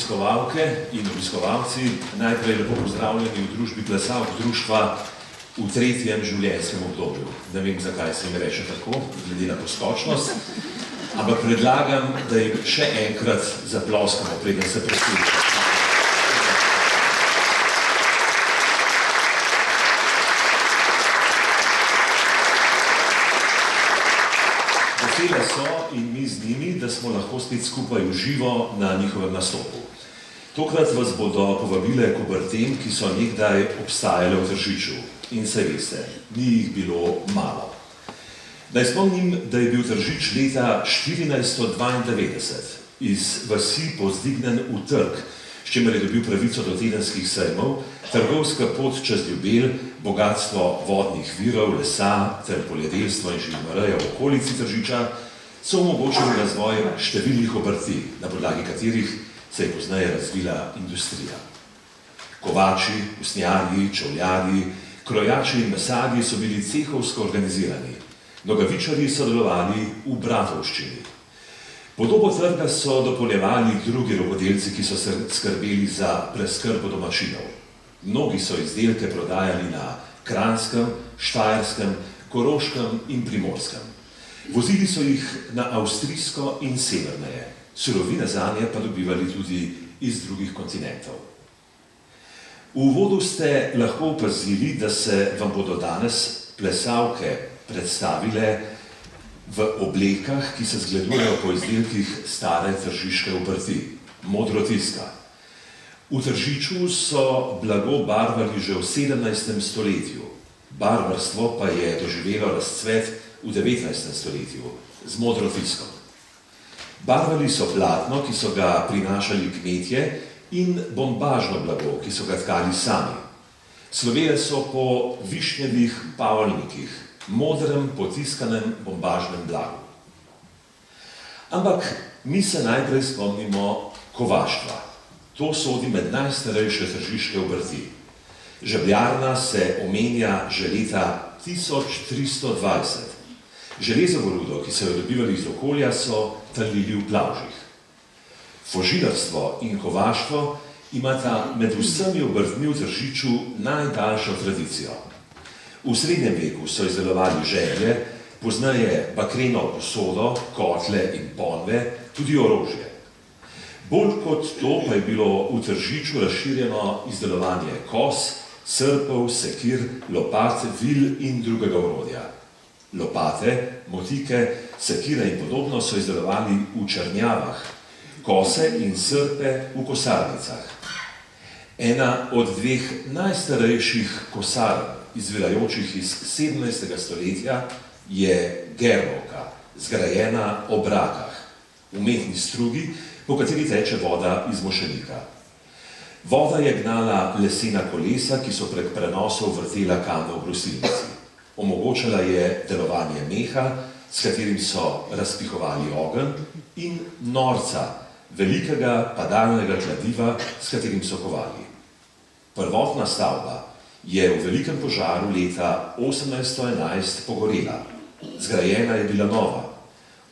obiskovalke in obiskovalci, najprej lepo pozdravljeni v družbi plesalk društva v tretjem življenjskem obdobju. Ne vem, zakaj se jim reče tako, glede na poskočnost, ampak predlagam, da jim še enkrat zaploskamo, preden se presluša. Vesele so in mi z njimi, da smo lahko spet skupaj v živo na njihovem nastopu. Tokrat vas bodo povabile k obrtem, ki so nekdaj obstajale v Tržiču. In se veste, ni jih bilo malo. Naj spomnim, da je bil Tržič leta 1492 iz vasi povzdignjen v trg, s čimer je dobil pravico do tedenskih sejmov, trgovska pot čez Ljubelj, bogatstvo vodnih virov, lesa ter poljedelstvo in živinorejja v okolici Tržiča so omogočili razvoj številnih obrti, na podlagi katerih se je pozneje razvila industrija. Kovači, usnjarji, čevljarji, krojači in mesarji so bili cehovsko organizirani. Nogavičarji so delovali v bratovščini. Podobo trga so dopolnjevali drugi rokodelci, ki so skrbeli za preskrbo domačinov. Mnogi so izdelke prodajali na Kranjskem, Štajerskem, Koroškem in Primorskem. Vozili so jih na avstrijsko in severneje, surovine zanje pa dobivali tudi iz drugih kontinentov. V uvodu ste lahko opazili, da se vam bodo danes plesalke predstavile v oblekah, ki se zgledujejo po izdelkih stare tržiške obrti, modrotiska. V Tržiču so blago barvali že v 17. stoletju, barvarstvo pa je doživelo razcvet v 19. stoletju z modrotiskom. Barvali so platno, ki so ga prinašali kmetje, in bombažno blago, ki so ga tkali sami. Slovele so po višnjevih pavalnikih, modrem potiskanem bombažnem blagu. Ampak mi se najprej spomnimo kovaštva. To sodi med najstarejše tržiške obrti. Žebljarna se omenja že leta 1320. Železovo rudo, ki so jo dobivali iz okolja, so talili v plavžih. Fožilarstvo in kovaštvo imata med vsemi obrtmi v Tržiču najdaljšo tradicijo. V srednjem veku so izdelovali žeblje, pozneje bakreno posodo, kotle in ponve, tudi orožje. Bolj kot to pa je bilo v Tržiču razširjeno izdelovanje kos, srpov, sekir, lopat, vil in drugega orodja. Lopate, motike, sekire in podobno so izdelovali v črnjavah, kose in srpe v kosarnicah. Ena od dveh najstarejših kosarn, izvirajočih iz 17. stoletja, je Gerlovka, zgrajena ob rakah, umetni strugi, po kateri teče voda iz mošenika. Voda je gnala lesena kolesa, ki so prek prenosov vrtela kamne v brusilnici. Omogočala je delovanje meha, s katerim so razpihovali ogenj, in norca, velikega padalnega kladiva, s katerim so kovali. Prvotna stavba je v velikem požaru leta 1811 pogorela. Zgrajena je bila nova.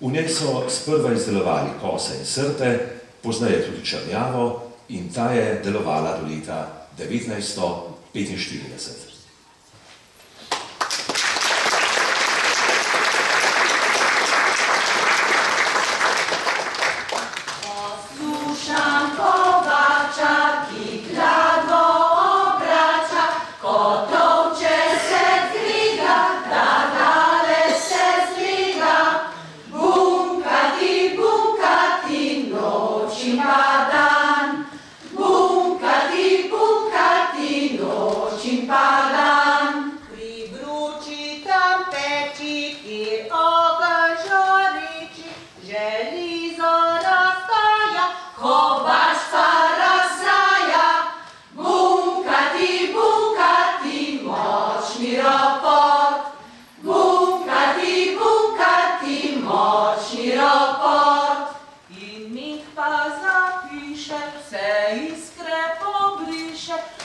V njej so sprva izdelovali kose in srpe, pozneje tudi črnjavo, in ta je delovala do leta 1945.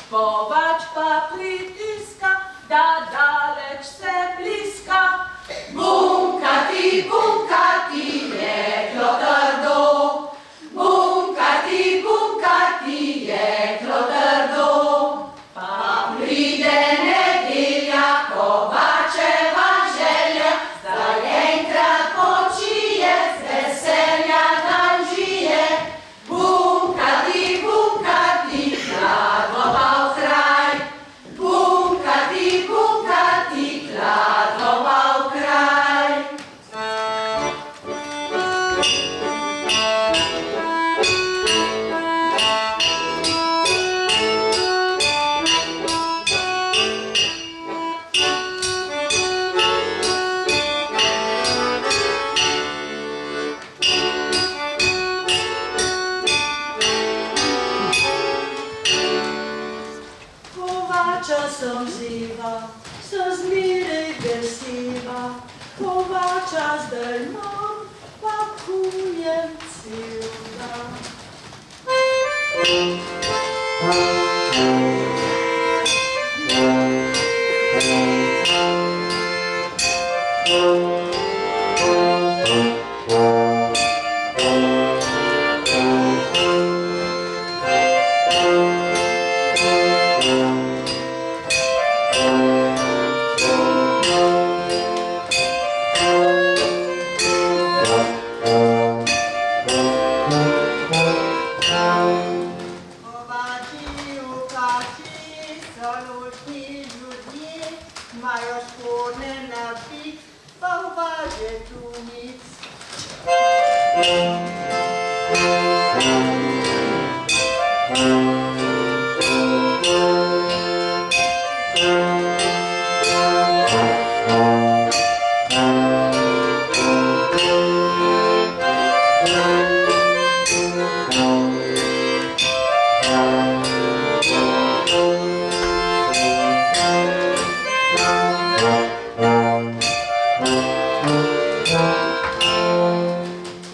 Kovač pa pritiska, da daleč se bliska. Bunkati, bunkati, reklo trdo. Bunkati, bunkati. sem živa, sem zmeraj vesela, kovača zdaj imam, pa kujem cel dan. Imajo škorne napit, pa uvaže tumic.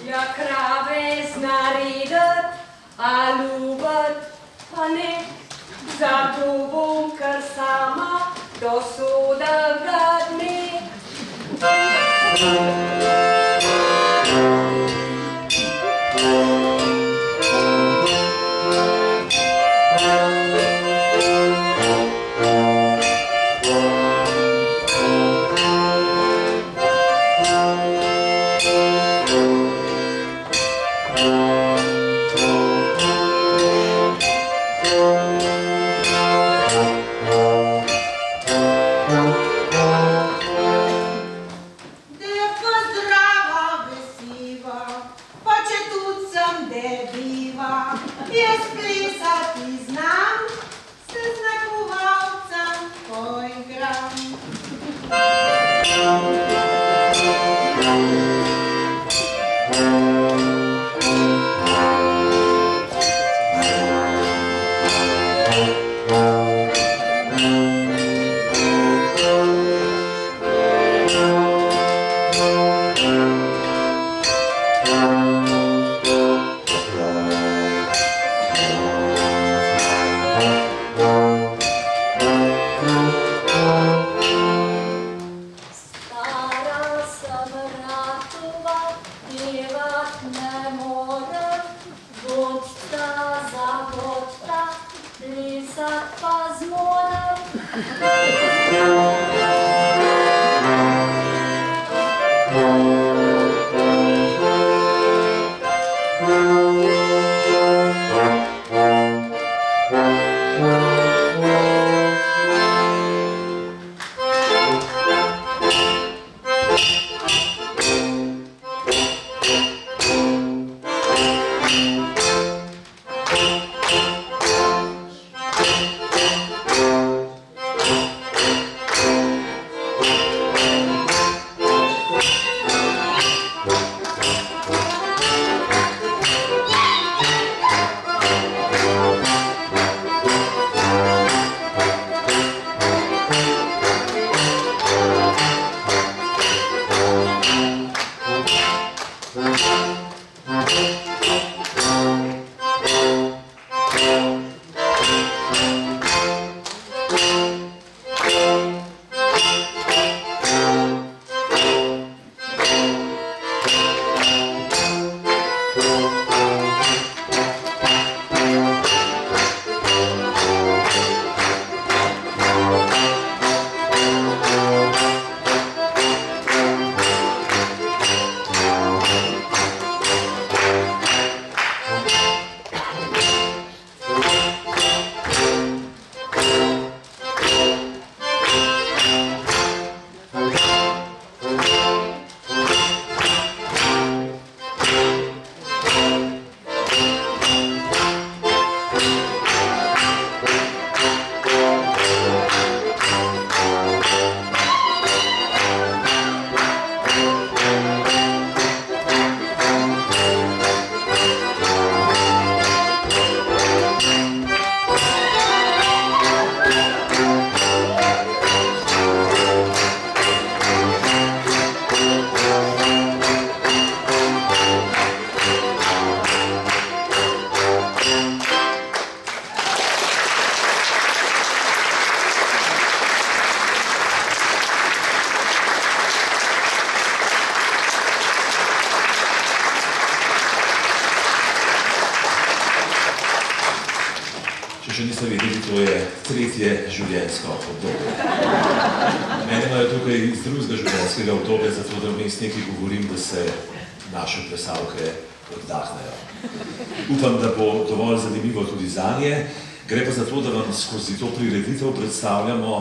Ja, krave znaredet, a ljubat pa ne, zato bom kar sama do sodega dne. Jaz plesati znam, se znakovalcem poigram. še niste vedeli, to je tretje življenjsko obdobje. Mene imajo tukaj iz drugega življenjskega obdobja, zato da vmes nekaj govorim, da se naše plesavke oddahnejo. Upam, da bo dovolj zanimivo tudi zanje. Gre pa za to, da vam skozi to prireditev predstavljamo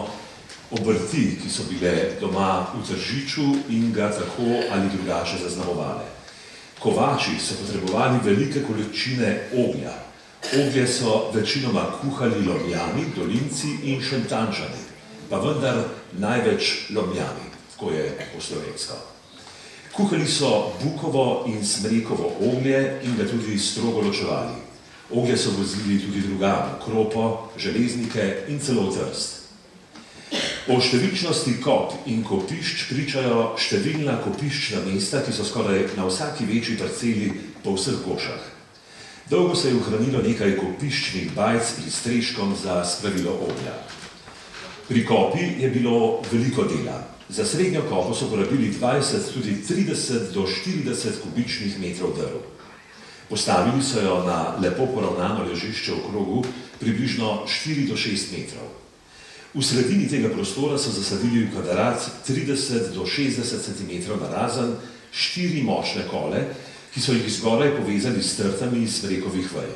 obrti, ki so bile doma v Tržiču in ga tako ali drugače zaznamovale. Kovači so potrebovali velike količine oglja. Oglje so večinoma kuhali Lomljani, Dolinci in Šentančani, pa vendar največ Lomljani, tako je po slovensko. Kuhali so bukovo in smrekovo oglje in ga tudi strogo ločevali. Oglje so vozili tudi drugam, Kropo, Železnike in celo Trst. O številčnosti kop in kopišč pričajo številna kopiščna mesta, ki so skoraj na vsaki večji parceli po vseh Gošah. Dolgo se je ohranilo nekaj kopiščnih bajc pri streškom za spravilo oglja. Pri kopi je bilo veliko dela. Za srednjo kopo so porabili 20, tudi 30 do 40 kubičnih metrov drv. Postavili so jo na lepo poravnano ležišče v krogu, približno 4 do 6 metrov. V sredini tega prostora so zasadili v kvadrat 30 do 60 cm narazen 4 močne kole, ki so jih zgoraj povezali s trtami iz smrekovih vaj.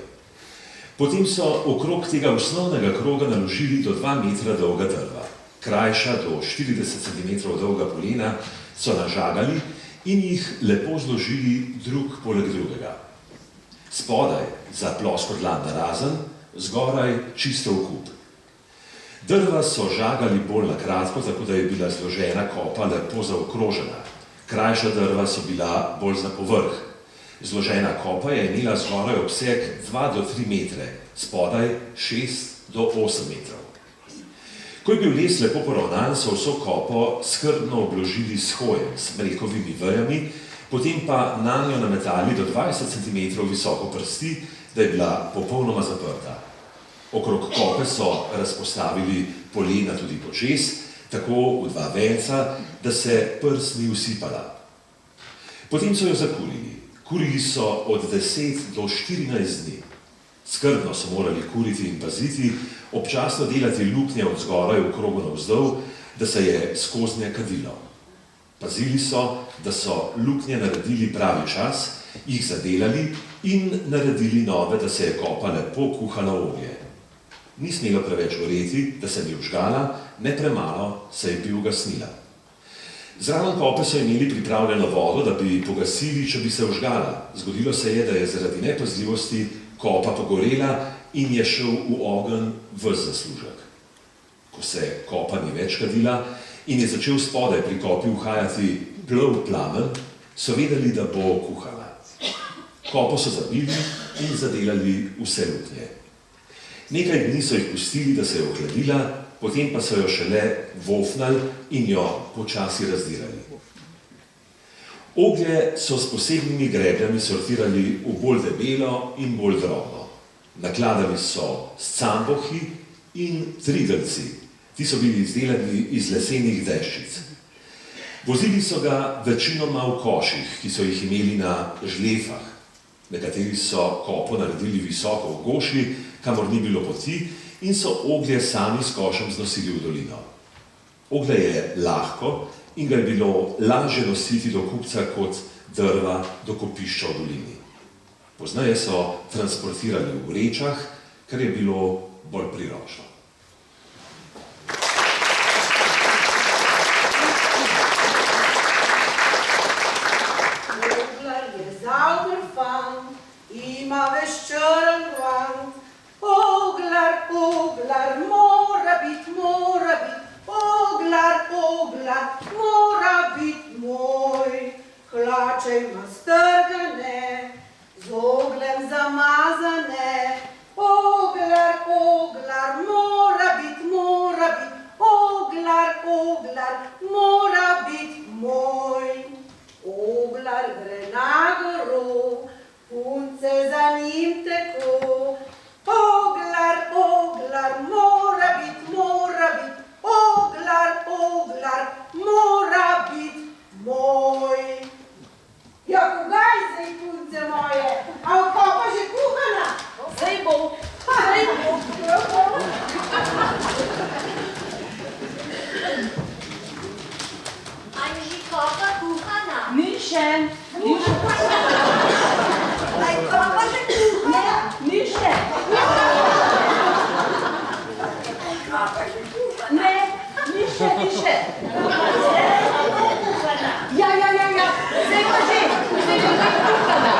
Potem so okrog tega osnovnega kroga naložili do 2 metra dolga drva. Krajša do 40 cm dolga polena so nažagali in jih lepo zložili drug poleg drugega. Spodaj za ploskodlan narazen, zgoraj čisto v kup. Drva so žagali bolj na kratko, tako da je bila zložena kopa lepo zaokrožena. Krajša drva so bila bolj za povrh. Zložena kopa je imela zgoraj obseg 2 do 3 metre, spodaj 6 do 8 metrov. Ko je bil les lepo poravnan, so vso kopo skrbno obložili s hojem, s smrekovimi vejami, potem pa nanjo nametali do 20 cm visoko prsti, da je bila popolnoma zaprta. Okrog kope so razpostavili polena tudi počez, tako v 2 venca, da se prst ni usipala. Potem so jo zakurili. Kurili so od 10 do 14 dni. Skrbno so morali kuriti in paziti, občasno delati luknje od zgoraj v krogu navzdol, da se je skoznje kadilo. Pazili so, da so luknje naredili pravi čas, jih zadelali in naredili nove, da se je kopa lepo kuhala oglje. Ni smelo preveč goreti, da se bi vžgala, ne premalo se je bi ugasnila. Zraven kope so imeli pripravljeno vodo, da bi pogasili, če bi se vžgala. Zgodilo se je, da je zaradi nepazljivosti kopa pogorela in je šel v ogenj ves zaslužek. Ko se kopa ni več kadila in je začel spodaj pri kopi uhajati plov plamen, so vedeli, da bo kuhala. Kopo so zabili in zadelali vse luknje. Nekaj dni so jih pustili, da se je ohladila, potem pa so jo šele vofnali in jo počasi razdirali. Oglje so s posebnimi grebljami sortirali v bolj debelo in bolj drobno. Nakladali so s cambohi in trigelci. Ti so bili izdelani iz lesenih deščic. Vozili so ga večinoma v koših, ki so jih imeli na žlefah. Nekateri so kopo naredili visoko v goši, kamor ni bilo poti, in so oglje sami s košem znosili v dolino. Oglje je lahko in ga je bilo lažje nositi do kupca kot drva do kopišča v dolini. Pozneje so transportirali v vrečah, kar je bilo bolj priročno. Oglar je zauber fant, ima ves črn gvant. Oglar, oglar, mora bit, oglar, oglar, mora bit moj. Hlače ima strgane, z ogljem zamazane. Oglar, oglar, mora bit, oglar, oglar, mora bit moj. Oglar gre na goro, punce za njim teko. Oglar, oglar, mora bit, oglar, oglar, mora bit moj. Ja, kogaj zdaj, punce moje? A kopa že kuhana? Zdaj bo. še. Ne, ni še. Ne, ni še, ni še. Ja, zdaj pa že kuhana.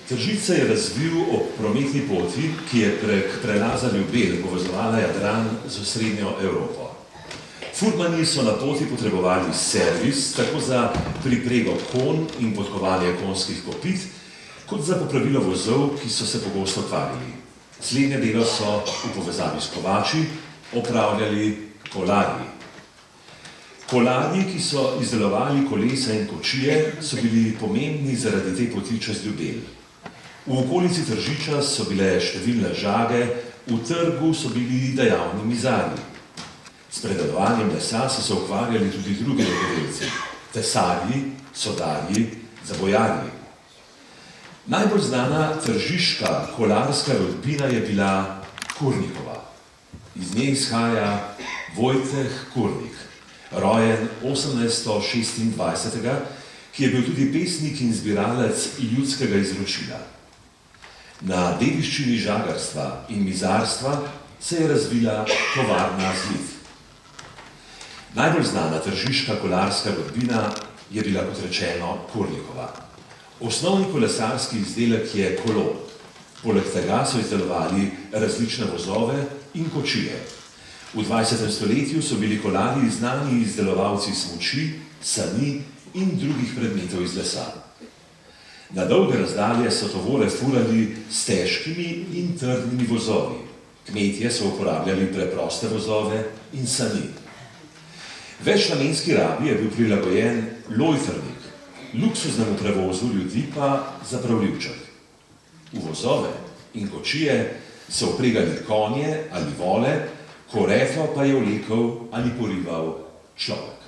Tržič se je razvil ob prometni poti, ki je prek prelaza Ljubelj povezovala Jadran z osrednjo Evropo. Furmani so na poti potrebovali servis, tako za priprego konj in podkovanje konjskih kopit, kot za popravilo vozov, ki so se pogosto kvarili. Slednje delo so v povezavi s kovači opravljali kolarji. Kolarji, ki so izdelovali kolesa in kočije, so bili pomembni zaradi te poti čez Ljubelj. V okolici Tržiča so bile številne žage, v trgu so bili dejavni mizarji. S predelovanjem lesa so se ukvarjali tudi drugi rokodelci, tesarji, sodarji, zabojarji. Najbolj znana tržiška kolarska rodbina je bila Kurnikova. Iz nje izhaja Vojteh Kurnik, rojen 1826, ki je bil tudi pesnik in zbiralec ljudskega izročila. Na dediščini žagarstva in mizarstva se je razvila tovarna Zlid. Najbolj znana tržiška kolarska rodbina je bila, kot rečeno, Kurnikova. Osnovni kolesarski izdelek je kolo. Poleg tega so izdelovali različne vozove in kočije. V 20. stoletju so bili kolarji znani izdelovalci smuči, sani in drugih predmetov iz lesa. Na dolge razdalje so tovore furali s težkimi in trdnimi vozovi. Kmetje so uporabljali preproste vozove in sani. Večnamenski rabi je bil prilagojen lojtrnik, luksuznemu prevozu ljudi pa zapravljivček. V vozove in kočije so vpregali konje ali vole, korefo pa je vlekel ali porival človek.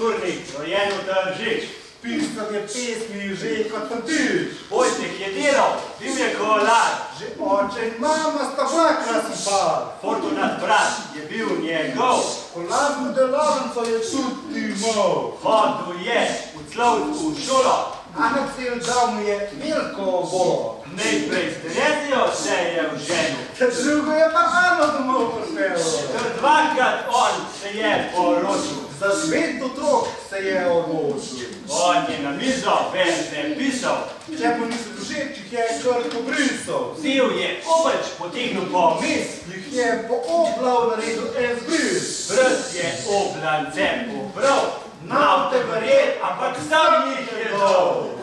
Kurnik, rojen v Tržič. Pisal je pesmi že kot Fantič. Vojteh je delal, bil je kolar. Že oče in mama sta bila krasen par. Fortunat brat je bil njegov. Kolarno delavnico je tudi imel. Hodil je v Clovcu v šolo. A na cel dal mu je Milkovo. Najprej s Terezijo se je vženil. Drugo je pa Ano domov pospelo. Dvakrat on se je poročil. Za svet otrok se je odločil. On je na mizo verze pisal. Če pa niso všeč, jih je kar pobrisal. Vzel je obeč, potegnil po mis. Jih je po oblav naredil en zbris. Brz je oblance pobral. Nav te verjet, ampak sam jih je dal.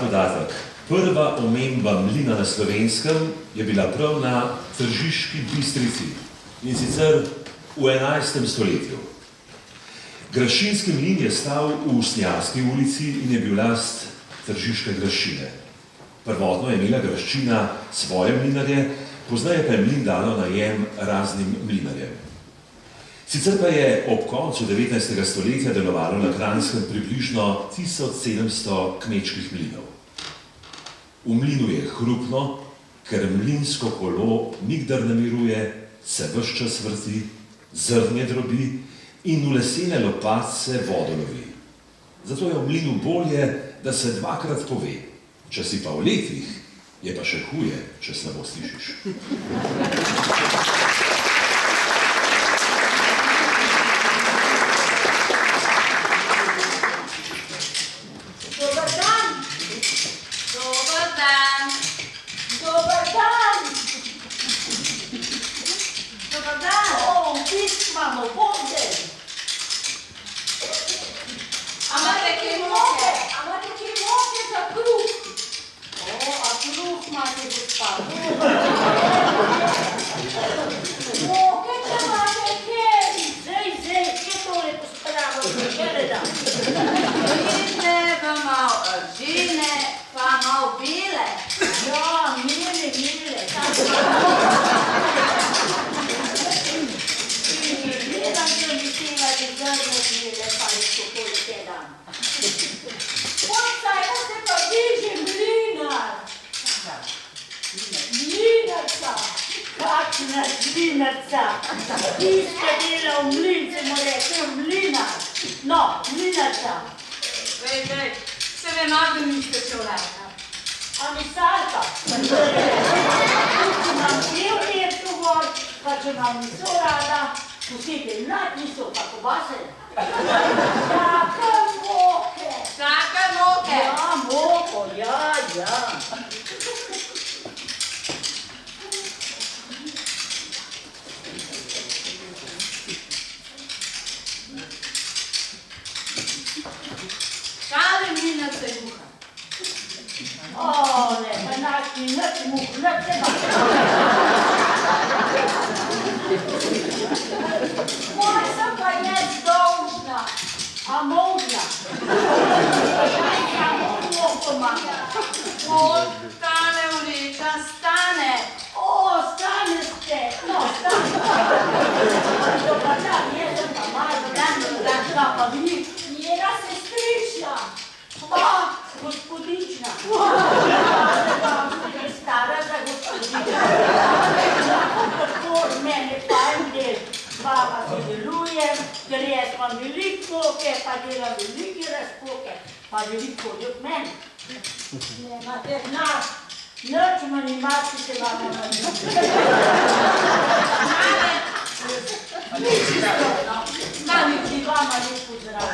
podatek. Prva omemba mlina na Slovenskem je bila prav na Tržiški Bistrici, in sicer v 11. stoletju. Graščinski mlin je stal v Usnjarski ulici in je bil last Tržiške graščine. Prvotno je imela graščina svoje mlinarje, pozneje pa je mlin dalo najem raznim mlinarjem. Sicer pa je ob koncu 19. stoletja delovalo na Kranjskem približno 1700 kmečkih mlinov. V mlinu je hrupno, ker mlinsko kolo nikdar ne miruje, se ves čas vrti, zrnje drobi in v lesene lopatce vodo lovi. Zato je v mlinu bolje, da se dvakrat pove. Če si pa v letih, je pa še huje, če slabo slišiš. Dober dan! Dober dan! Dober dan! Dober dan! O, pisk imamo, bode! A imate kaj moke? A imate kaj moke za kruh? O, a kruh imate, gospa. Moke, če imate kaj? Zdaj, kje tole pospravamo, kjere da? Vidite, pa malo ržine, pa malo bile. Ja, mile. Gledam, da mi sevate zrno bile, pa jih kako te dam. Podsaj, da se pa diže mlinar. Mlinarca. Kakšna mlinarca? Tiste dela v mlince, mu reče mlinar. No, mlinarca. Vej, se ve malo, da niste čevlajka. A mi sarka. Če imam cel mesto gor, pa če imam niso rada, posebej mlad niso, pa kobase. Take moke. Take moke? Ja, moko, ja. Šale mlinarca je muha. O, ne, pa naš ni nič muh, nič se pa. Moj sem pa jaz dolžna, a možna. Samo moko mama. Pol tale vreča stane. O, stane ste, no, stane. Dobar dan, jaz sem pa malo dan, da pa vi, njena sestrična. Pa, gospodična. Je stara za gospodična. Lahko mene pa en del. Baba sodelujem, ker jaz imam veliko moke, pa delam velike razpoke, pa veliko od meni. Ne, maternaš, nič manimati se vama manimati. Nič isto, no. Mami ti vama lep pozdrav.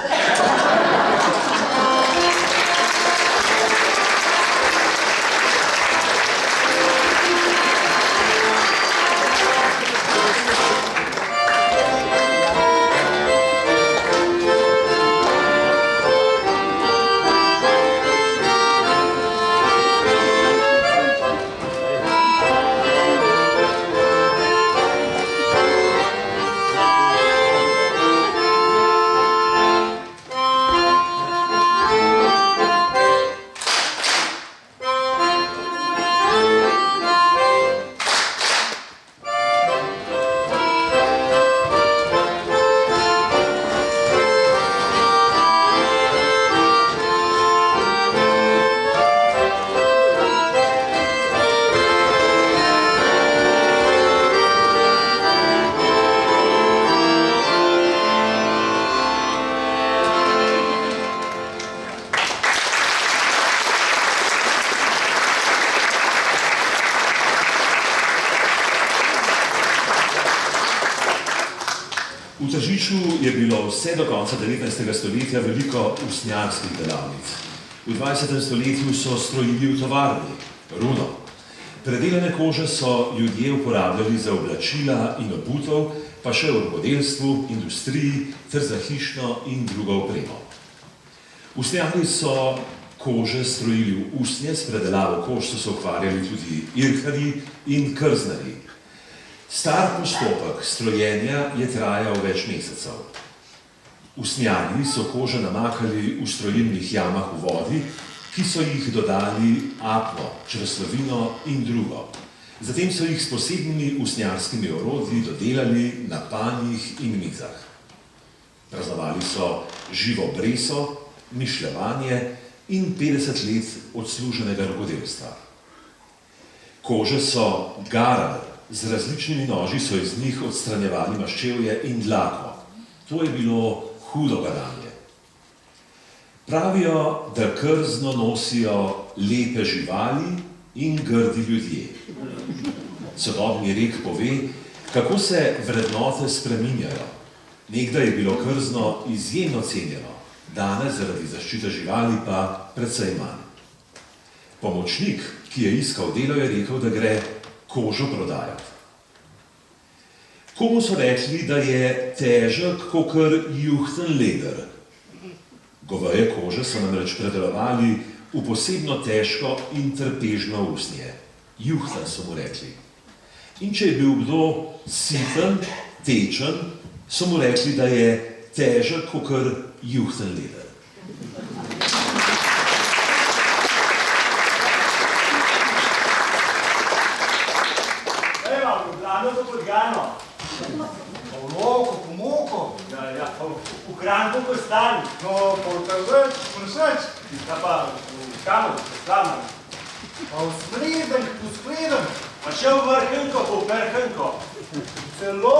V Tržiču je bilo vse do konca 19. stoletja veliko usnjarskih delavnic. V 20. stoletju so strojili v tovarni, runo. Predelane kože so ljudje uporabljali za oblačila in obutev, pa še v rokodelstvu, industriji ter za hišno in drugo opremo. Usnjarili so kože strojili v usnje, s predelavo kož so se ukvarjali tudi irkarji in krznarji. Star postopek strojenja je trajal več mesecev. Usnjarji so kože namakali v strojilnih jamah v vodi, ki so jih dodali apno, čreslovino in drugo. Zatem so jih s posebnimi usnjarskimi orodji dodelali na panjih in mizah. Praznovali so živo breso, mišljevanje in 50 let odsluženega rokodelstva. Kože so garali, z različnimi noži so iz njih odstranjevali maščevje in dlako. To je bilo hudo garanje. Pravijo, da krzno nosijo lepe živali in grdi ljudje. Sodobni rek pove, kako se vrednote spreminjajo. Nekdaj je bilo krzno izjemno cenjeno, danes zaradi zaščite živali pa precej manj. Pomočnik, ki je iskal delo, je rekel, da gre kožo prodajati. Komu so rekli, da je težek kakor juhten leder? Goveje kože so namreč predelovali v posebno težko in trpežno usnje. Juhten so mu rekli. In če je bil kdo siten, tečen, so mu rekli, da je težek kakor juhten leder. Evo, Ljubljano to podgano. Po moko. Ja, v Kranjku ko stani. No, po takrat, prseč. Ja pa, v kamu, v slamu. Pa v spredem. Pa še v vrhunko, po perhunko. Celo,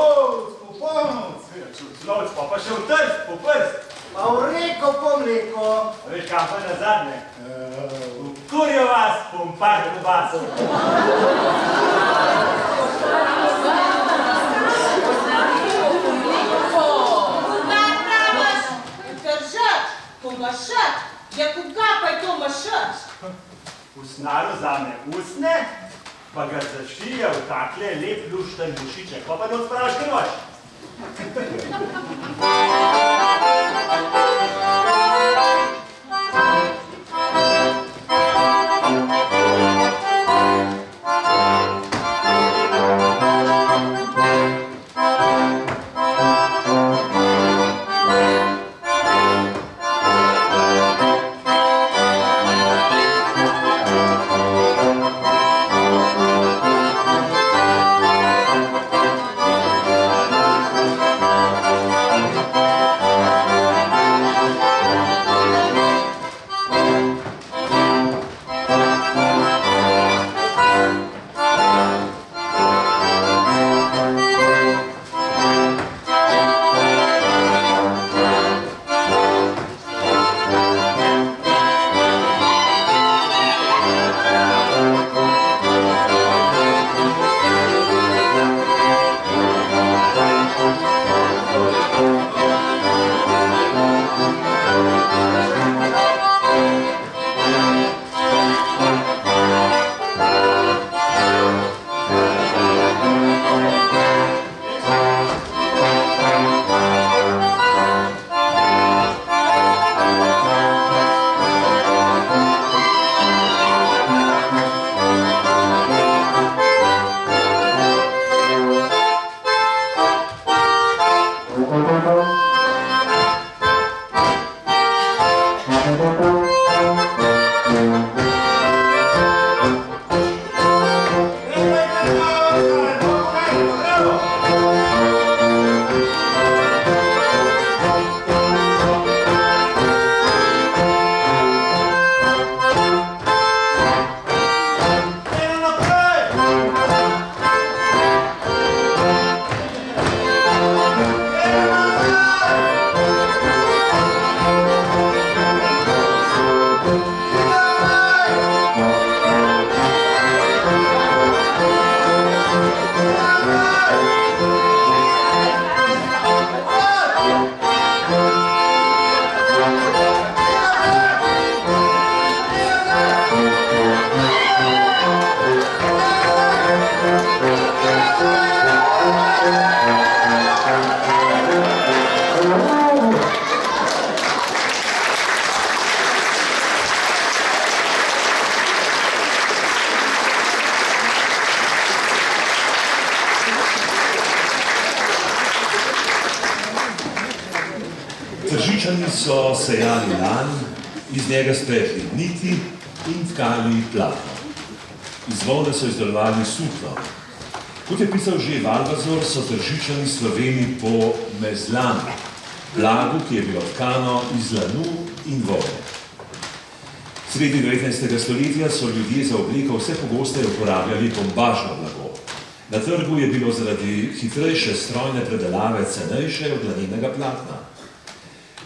popolno. Slovc, pa še v trst, po prst. Pa v reko po mleko. A veš kam pa nazadnje? V kurjo vas, pompar vas. Mašat, ja koga pa je to mašat? Usnar vzame usne, pa ga zašilja v takle lep lušten dušiček, pa ne odpraviš kaj noč. Celovečani so sejali lan, iz njega spletli niti in tkali platno. Iz volne so izdelovali sukno. Kot je pisal že Valvazor, so Tržičani sloveni po mezlanu, blagu, ki je bilo tkano iz lanu in volne. Sredi 19. stoletja so ljudje za obleko vse pogosteje uporabljali bombažno blago. Na trgu je bilo zaradi hitrejše strojne predelave cenejše od lanenega platna.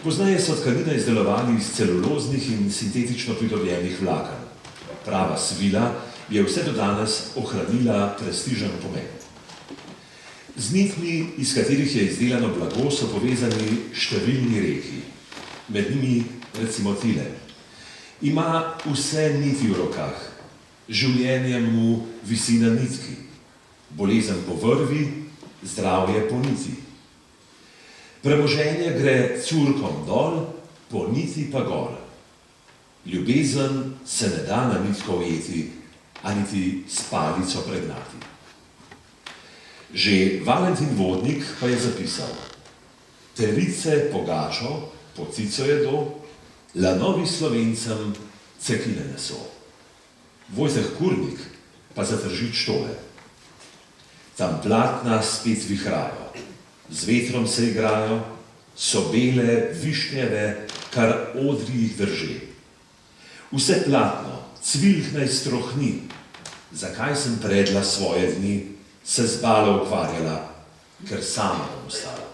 Poznaje so tkanine izdelovali iz celuloznih in sintetično pridobljenih vlaken. Prava svila je vse do danes ohranila prestižen pomen. Z nitmi, iz katerih je izdelano blago, so povezani številni reki. Med njimi recimo tile. Ima vse niti v rokah, življenje mu visi na nitki, bolezen po vrvi, zdravje po niti. Premoženje gre curkom dol, po niti pa gor. Ljubezen se ne da na nitko ujeti, a niti s palico pregnati. Že Valentin Vodnik pa je zapisal: Terice pogačo, po cico jedo, lanovi Slovencem cekine neso. Vojteh Kurnik pa za Tržič tole: Tam platna spet vihrajo, z vetrom se igrajo, so bele, višnjeve, kar odri jih drži. Vse platno, cvilh naj strohni, zakaj sem predla svoje dni, se z balo ukvarjala, ker sama bom ostala.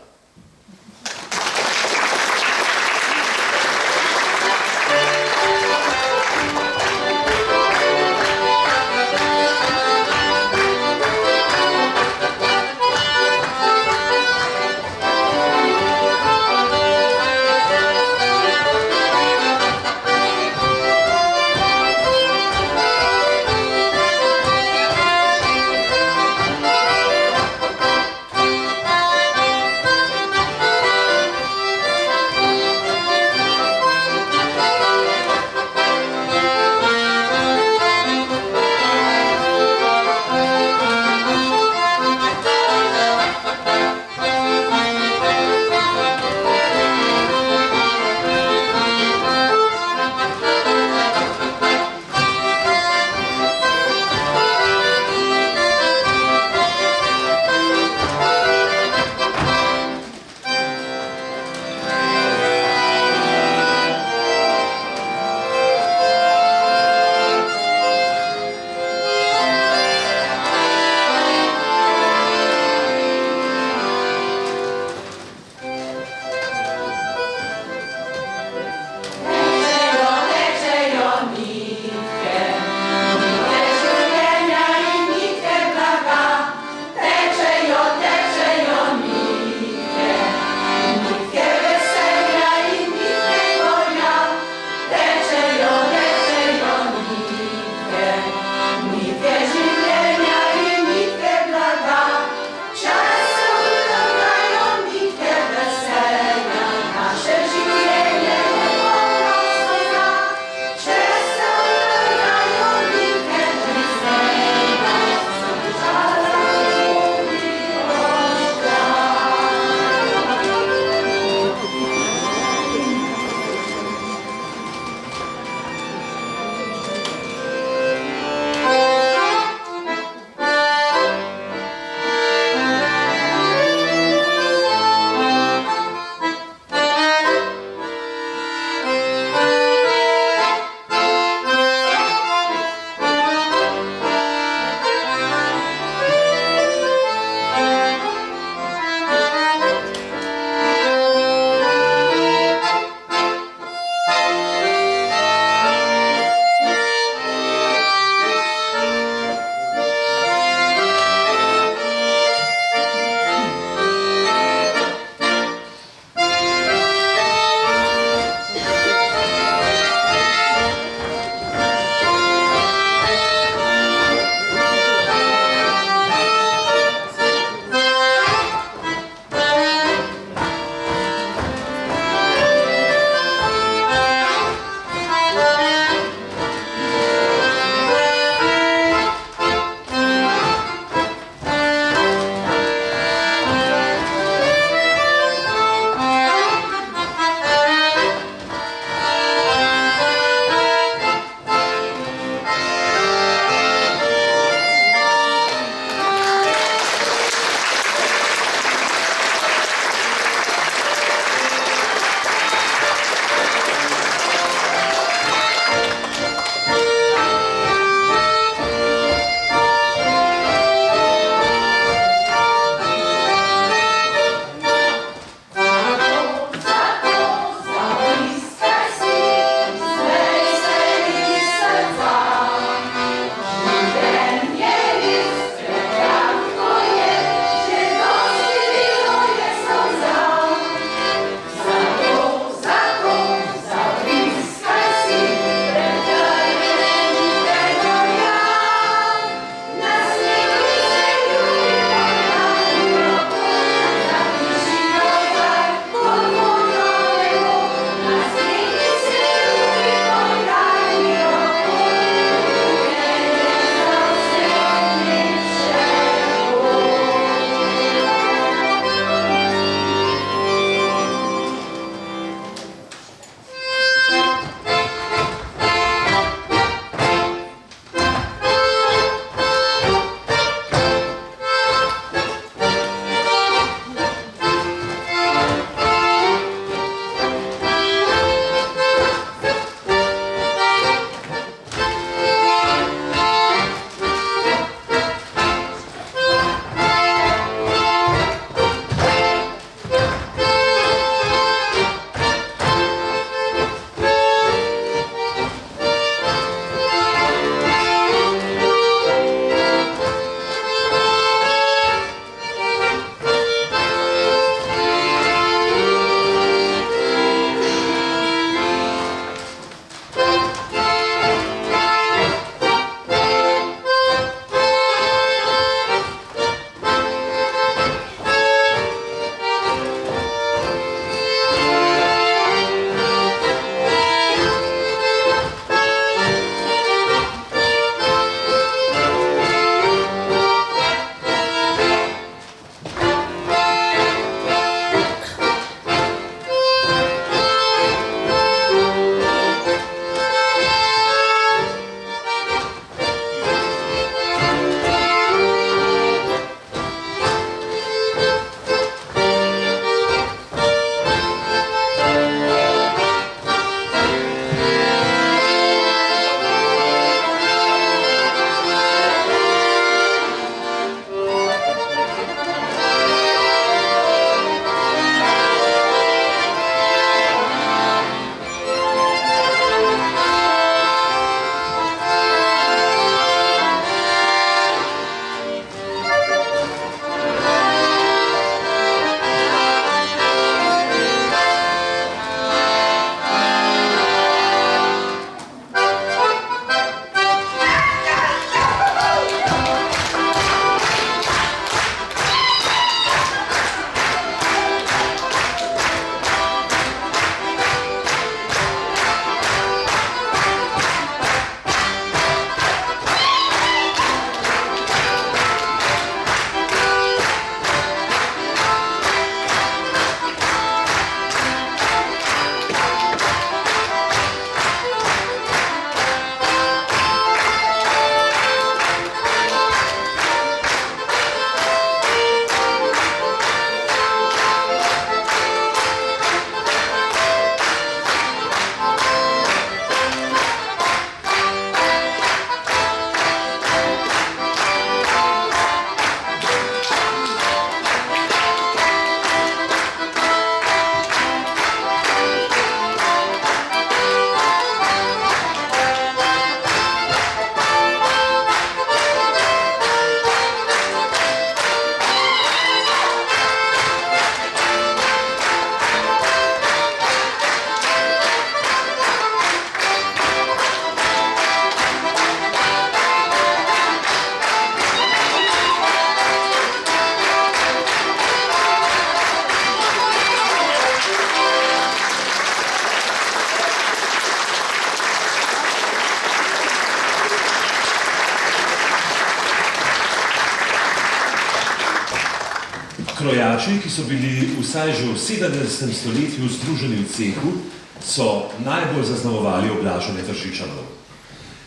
Krojači, ki so bili vsaj že v 17. stoletju združeni v cehu, so najbolj zaznamovali oblaženje Tržičanov.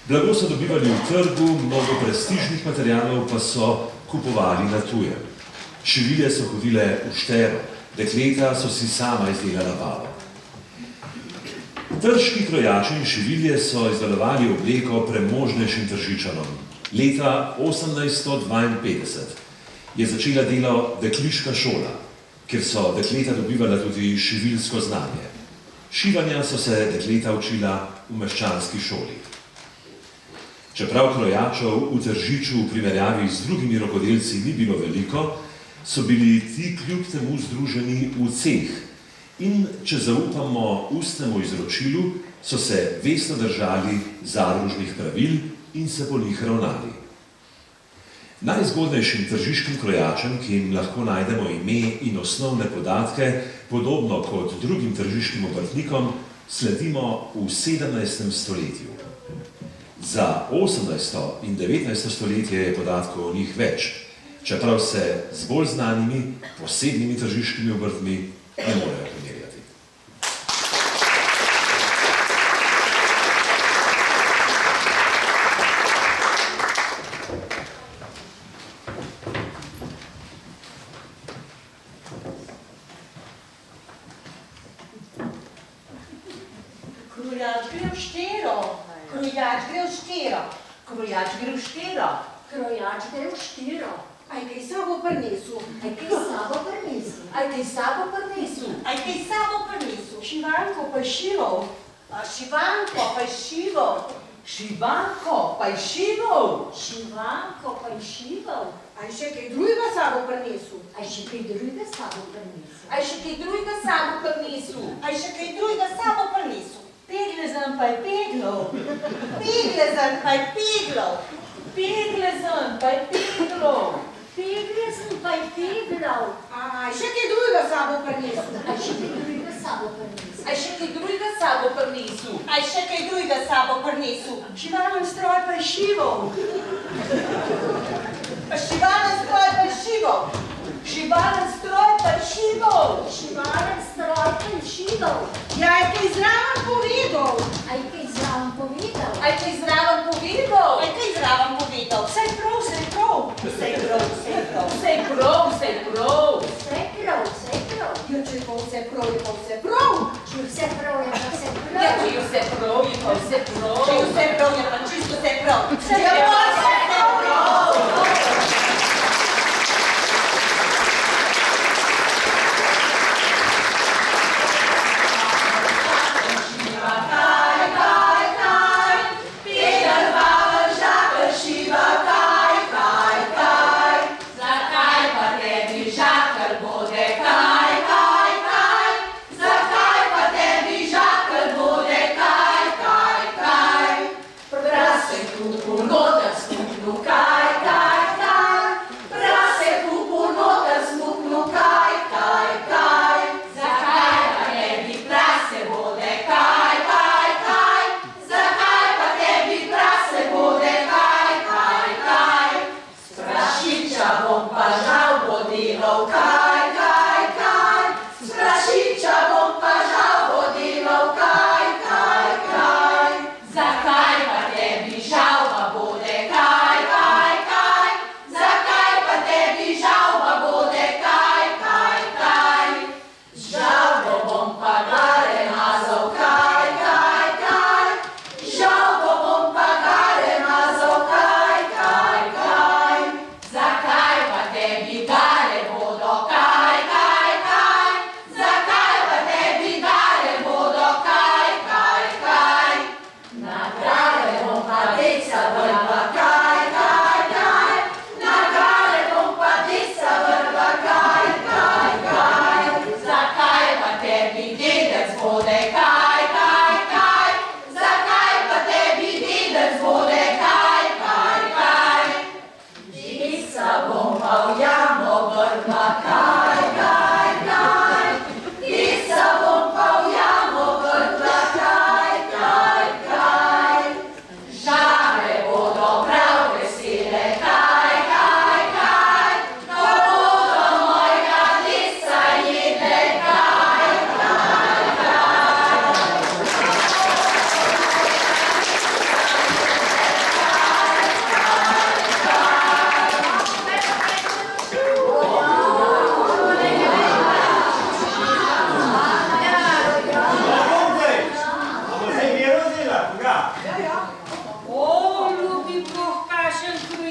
Blago so dobivali v trgu, mnogo prestižnih materialov pa so kupovali na tujem. Šivilje so hodile v štero, dekleta so si sama izdelala bavo. Trški krojači in šivilje so izdelovali obleko premožnejšim Tržičanom. Leta 1852 je začela delo dekliška šola, kjer so dekleta dobivala tudi šivilsko znanje. Šivanja so se dekleta učila v meščanski šoli. Čeprav krojačev v Tržiču v primerjavi z drugimi rokodelci ni bilo veliko, so bili ti kljub temu združeni v ceh in, če zaupamo ustnemu izročilu, so se vestno držali zadružnih pravil in se po njih ravnali. Najzgodnejšim tržiškim krojačem, ki jim lahko najdemo ime in osnovne podatke, podobno kot drugim tržiškim obrtnikom, sledimo v 17. stoletju. Za 18. in 19. stoletje je podatkov o njih več, čeprav se z bolj znanimi, posebnimi tržiškimi obrtmi ne morejo primerjati. Krojač gre v štero. Krojač gre v štero. Krojač gre v štero. Krojač gre v štiro. Aj kaj sabo prinesu. Aj kaj sabo prinesu. Aj kaj sabo prinesu. Aj kaj sabo prinesu. Šivanko pa je šival. Šivanko pa je šival. Šivanko pa je šival. Šivanko pa je šival. Aj še kaj drugega sabo prinesu. Aj še kaj drugega sabo prinesu. Aj še kaj drugega sabo prinesu. Aj še kaj drugega sabo prinesu. Peglezen pa je peglov. Peglezen pa je peglov. Peglezen pa je peglov. Peglezen pa je peglov. Aj še kaj drugega sabo prinesu. Aj še kaj drugega sabo prinesu. Aj še kaj drugega sabo prinesu. Aj še kaj drugega sabo prinesu. Šivalen stroj pa je šival. Šivalen stroj pa je šival. Šivalen stroj pa je šival. Šivalen stroj pa je šival. Ja, aj kaj zraven povedal. Aj kaj zraven povedal. Aj kaj zraven povedal. Aj kaj zraven povedal. Vse je prav, vse je prav. Vse je prav, vse je prav. Vse je prav, vse je prav. Vse je prav, vse je prav. Ja, če je pa vse prav, je pa vse prav. Če je vse prav, je pa vse prav. Ja, če je vse prav, je pa vse prav. Če je vse prav, je pa čisto vse prav. Če je pa vse prav. Zakaj pa tebi žakelj bode kaj, kaj, kaj?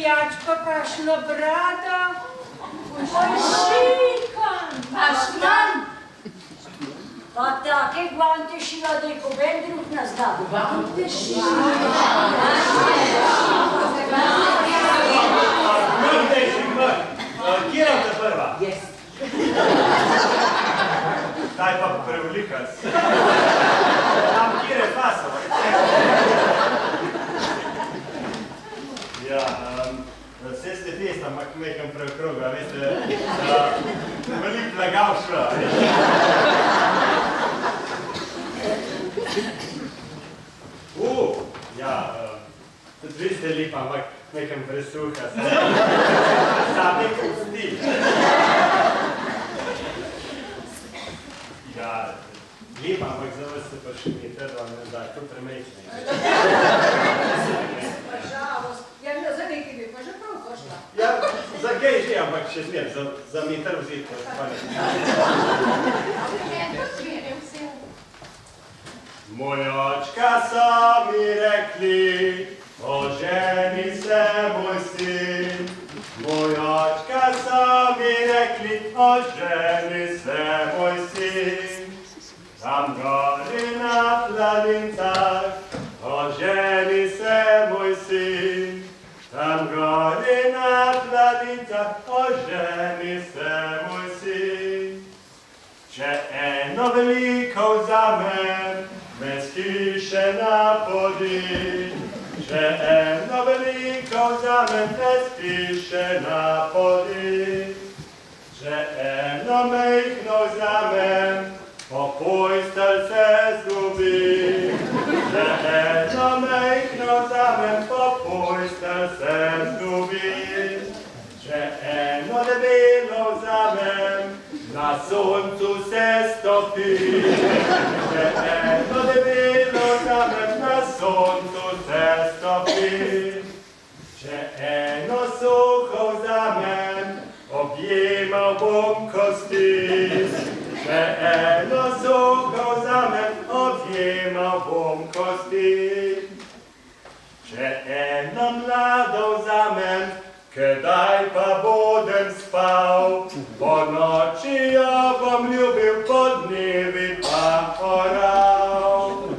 pijačko, kakšno brado. Šikan. Mašman! Pa take gvante šila, da jih oben drug ne zna. Gvante šila. Kjera te prva? Jaz. Daj pa prevlikas. Tam kjere pasova. Ja, vse ste test, ampak nekam preokroga, veste, velik lagav šla. Ja, tudi vi ste lepa, ampak nekam presuha se. Sam nekaj pusti. Ja, lepa, ampak za vas se pa še mi treba ne da, to premečne. Pa žalost, ja ne za nekaj bi pa že prav pošla. Ja, za kaj že, ampak še smer, za meter vzeti, pa ne. Moj očka so mi rekli, oženi se moj sin. Moj očka so mi rekli, oženi se moj sin. Tam gori na planincah, oženi se moj sin. Tam gori na planincah, oženi se moj sin. Če eno veliko vzamem, me z hiše napodi. Če eno veliko vzamem, me z hiše napodi. Če eno mejhno vzamem, po postelj se zgubi. Če eno mejhno vzamem, po postelj se zgubi. Če eno debelo vzamem, na soncu se stopi. Če eno debelo vzamem, na soncu se stopi. Če eno suho vzamem, objemal bom kosti. Če eno suho vzamem, objemal bom kosti. Če eno mlado vzamem, kdaj pa bodem spal, po noči jo bom ljubil, po dnevi pa oral.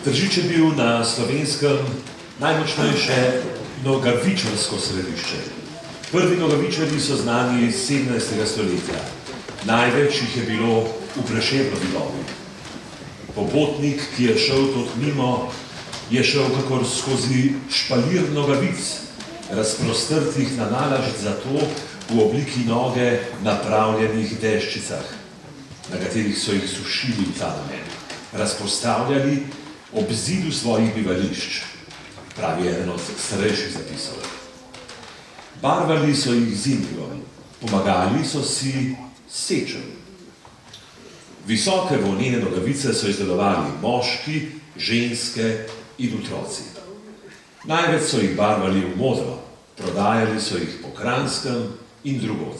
Tržič je bil na Slovenskem najmočnejše nogavičarsko središče. Prvi nogavičarji so znani iz 17. stoletja. Največ jih je bilo v Prešernovi dobi. Pobotnik, ki je šel tot mimo, je šel kakor skozi špalir nogavic, razprostrtih na nalašč za to v obliki noge napravljenih deščicah, na katerih so jih sušili v ta namen, razpostavljali ob zidu svojih bivališč, pravi eden od starejših zapisov. Barvali so jih z indigom, pomagali so si sečem. Visoke volnene nogavice so izdelovali moški, ženske in otroci. Največ so jih barvali v modro, prodajali so jih po Kranjskem in drugod.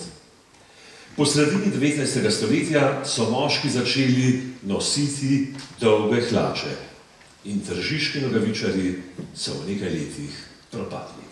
Po sredini 19. stoletja so moški začeli nositi dolge hlače in tržiški nogavičarji so v nekaj letih propadli.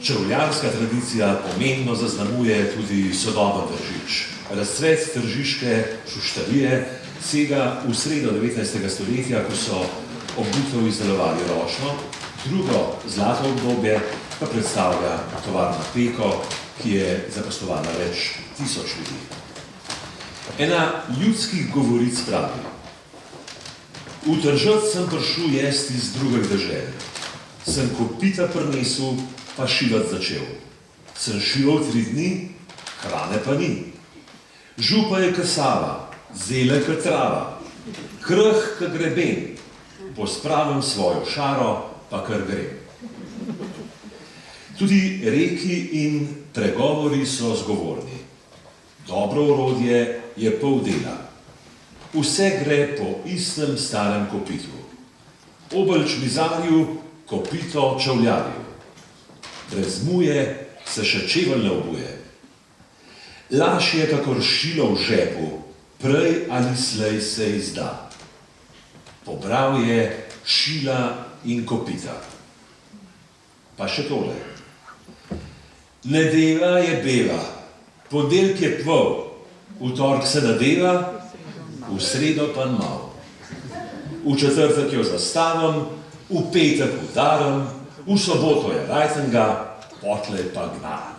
Čevljarska tradicija pomembno zaznamuje tudi sodoben Tržič. Razcvet tržiške šuštarije sega v sredo 19. stoletja, ko so obutev izdelovali ročno, drugo zlato obdobje pa predstavlja tovarna Peko, ki je zaposlovala več tisoč ljudi. Ena ljudskih govoric pravi: v Tržac sem prišel jesti iz drugega deželja. Sem kopita prinesel, pa šivat začel. Sem šival 3 dni, hrane pa ni. Župa je kasava, zele ka trava, krh ka greben, pospravim svojo šaro, pa kar grem. Tudi reki in pregovori so zgovorni. Dobro orodje je pol dela. Vse gre po istem starem kopitu. Obelč mizarju, kopito čevljarju. Brez muje se še čevelj ne obuje. Laž je kakor šilo v žepu, prej ali slej se izda. Pobral je šila in kopita. Pa še tole. Nedela je bela, ponedeljek je tvoj, v torek se nadeva, v sredo pa mal. V četrtek jo zastavim, v petek udarim, v soboto je rajtenga, potlej pa gnam.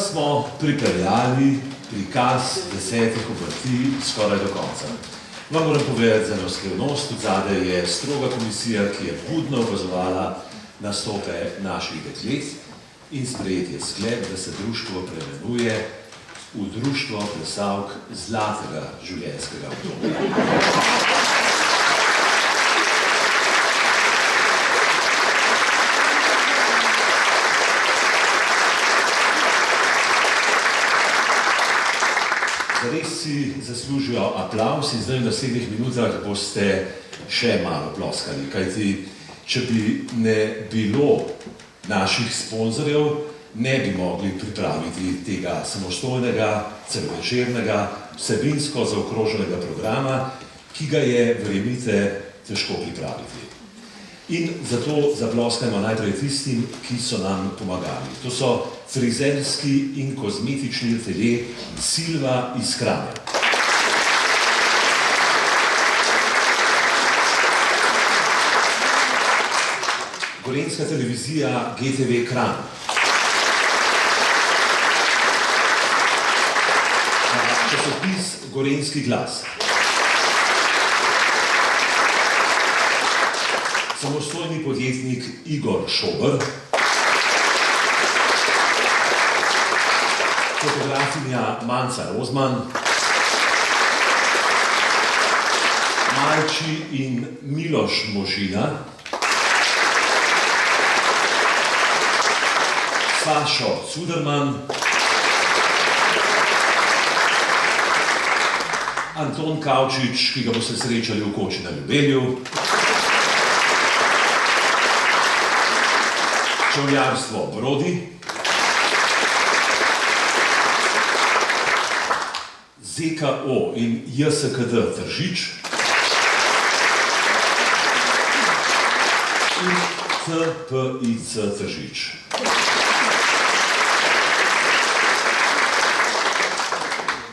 smo pripeljali prikaz 10 obrti skoraj do konca. Vam moram povedati za eno skrivnost, od zadaj je stroga komisija, ki je budno opazovala nastope naših deklet in sprejeti je sklep, da se društvo preimenuje v Društvo plesalk zlatega življenjskega obdobja. Res si zaslužijo aplavz in zdaj v naslednjih minutah boste še malo ploskali, kajti če bi ne bilo naših sponzorjev, ne bi mogli pripraviti tega samostojnega, celovečernega, vsebinsko zaokroženega programa, ki ga je, verjemite, težko pripraviti. In zato zaploskajmo najprej tistim, ki so nam pomagali. To so frizerski in kozmetični atelje Silva iz Kranja. Gorenjska televizija GTV Kranj. Časopis Gorenjski glas. Samostojni podjetnik Igor Šober. Fotografinja Manca Rozman. Malči in Miloš Možina. Sašo Cuderman. Anton Kavčič, ki ga boste srečali v koči na Ljubelju. Čevljarstvo Brodi. ZKO in JSKD Tržič. In TPIC Tržič.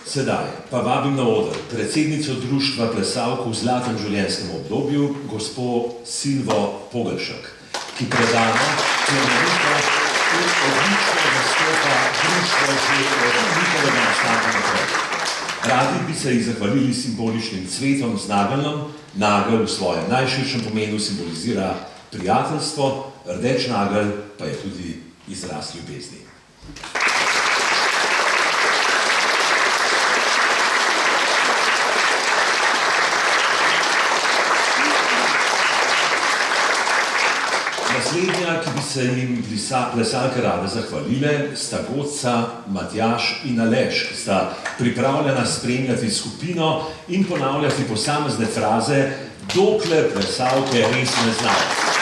Sedaj pa vabim na oder predsednico Društva plesalk v zlatem življenjskem obdobju, gospo Silvo Pogelšek, ki predava celovito in odlično zastopa društvo že od njihovega nastanka naprej. Radi bi se jih zahvalili simboličnim cvetom z nageljnom. Nagelj v svojem najširšem pomenu simbolizira prijateljstvo, rdeč nagelj pa je tudi izraz ljubezni. Naslednja, ki bi se jim plesalke rade zahvalile, sta godca Matjaž in Aleš, ki sta pripravljena spremljati skupino in ponavljati posamezne fraze, dokler plesalke res ne znajo.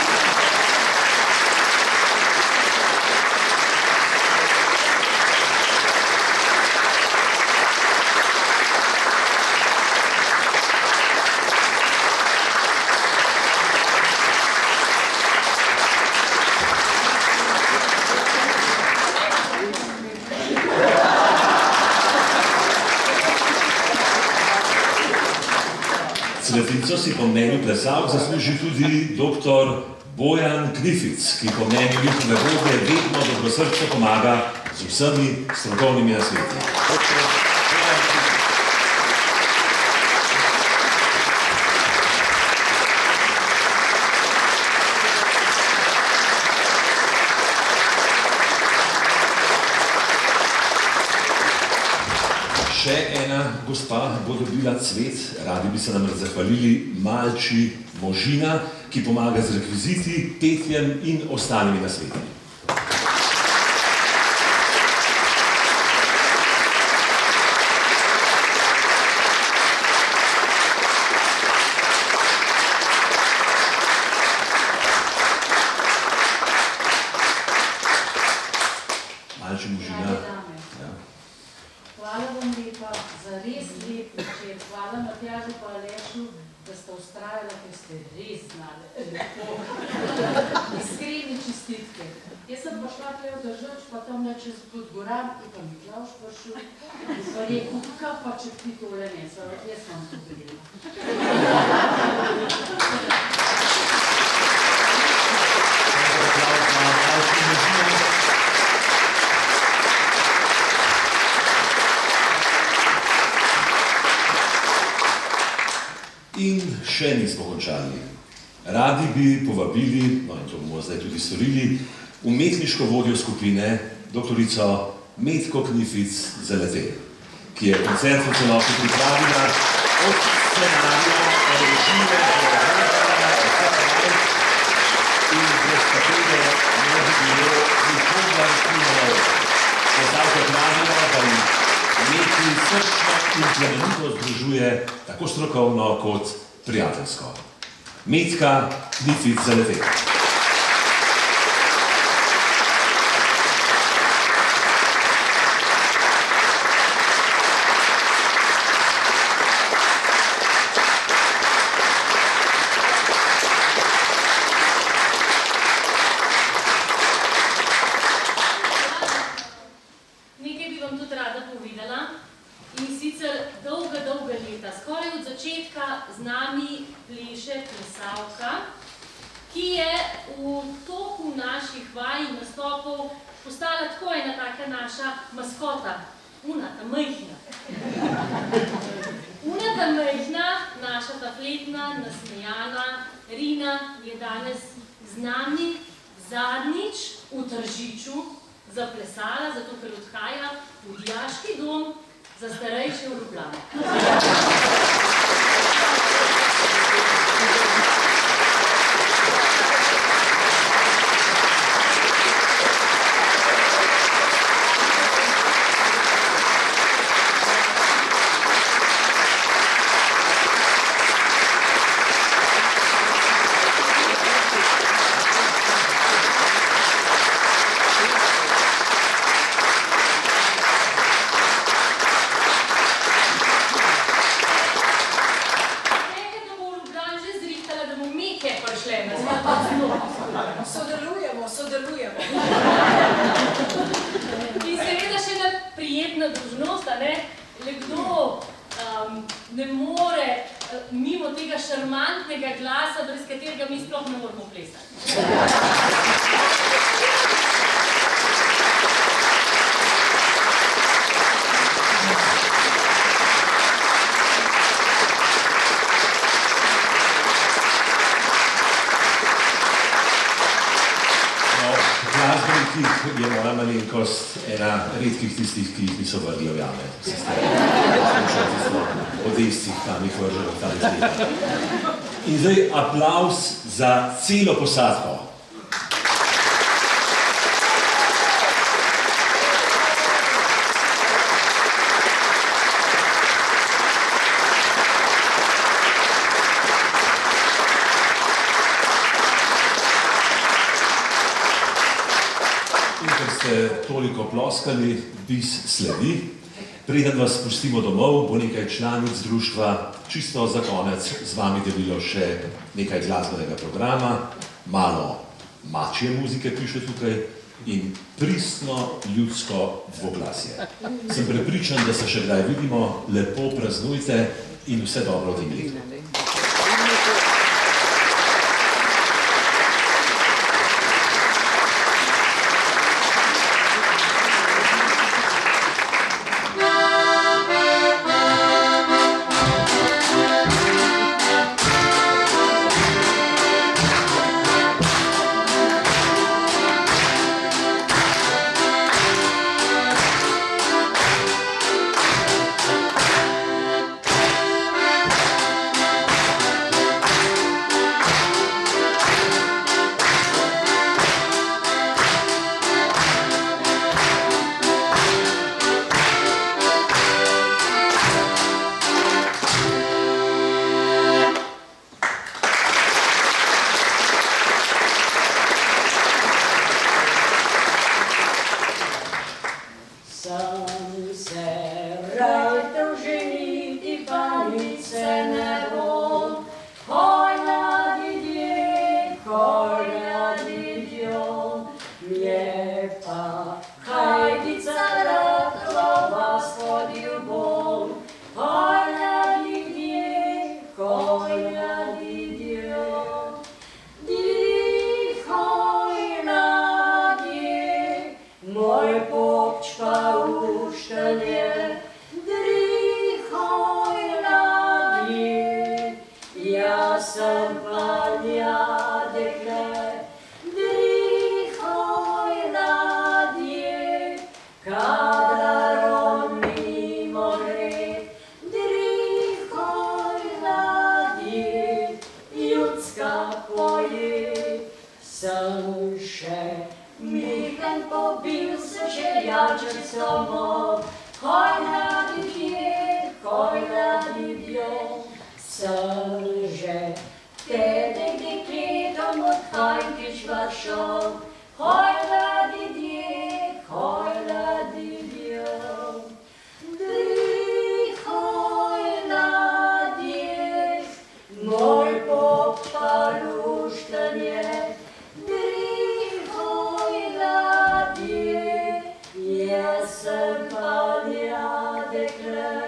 Cvetlico si po mnenju plesalk zasluži tudi dr. Bojan Grific, ki po mnenju njihove vodje vedno dobrosrčno pomaga z vsemi strokovnimi nasveti. Še ena gospa bo dobila cvet, radi bi se nam zahvalili Malči Možina, ki pomaga z rekviziti, petjem in ostalimi nasveti. Malči Možina. Hvala vam lepa za res lep večer. Hvala Matjažu pa Alešu, da ste vztrajali, ker ste res znali lepo. Iskreni čestitke. Jaz sem pa šla tukaj v Držač, pa tam čez Podgoran in pa Miklavž prišel. Pa rekel, kaj pa če ti tole ne, jaz vam to grela. In še nismo končali. Radi bi povabili, no in to bomo zdaj tudi storili, umetniško vodjo skupine, doktorico Metko Knific-Zaletel, ki je koncert v celoti pripravila od scenarija, režime, in brez katere ne bi bilo nikogar filmov. Postavka pravila, da jih Metki srčno in plemenito združuje tako strokovno kot prijateljsko. Metka Knific-Zaletel. Maskota, Una ta majhna. Una ta majhna, naša ta fletna, nasmejana Rina je danes z nami zadnjič v Tržiču zaplesala, zato ker odhaja v dijaški dom za starejše v Ljubljani. Sodelujemo. In seveda še ena prijetna dolžnost, a ne? Le kdo ne more mimo tega šarmantnega glasa, brez katerega mi sploh ne moramo plesati. Glasbenikih je moja malenkost ena redkih tistih, ki jih niso vrgli v jame. Odescih tam jih vržejo v ta leta. In zdaj aplavz za celo posadko. Toliko ploskali, bis sledi. Preden vas pustimo domov, bo nekaj članic društva čisto za konec z vami delilo še nekaj glasbenega programa, malo mačje muzike piše tukaj in pristno ljudsko dvoglasje. Sem prepričan, da se še kdaj vidimo, lepo praznujte in vse dobro v tem letu. sem panja dekle, drihoj ladje, kadar on mimo gre, drihoj ladje, ljudska poje. Sem še Mihan pobil se željačico moj, hoj ladi djo. Sem že tedek dekletom od Hajnkič vašov, hoj ladi djo. Drihoj ladje, moj popalušten je, drihoj ladje, jaz sem panja dekle.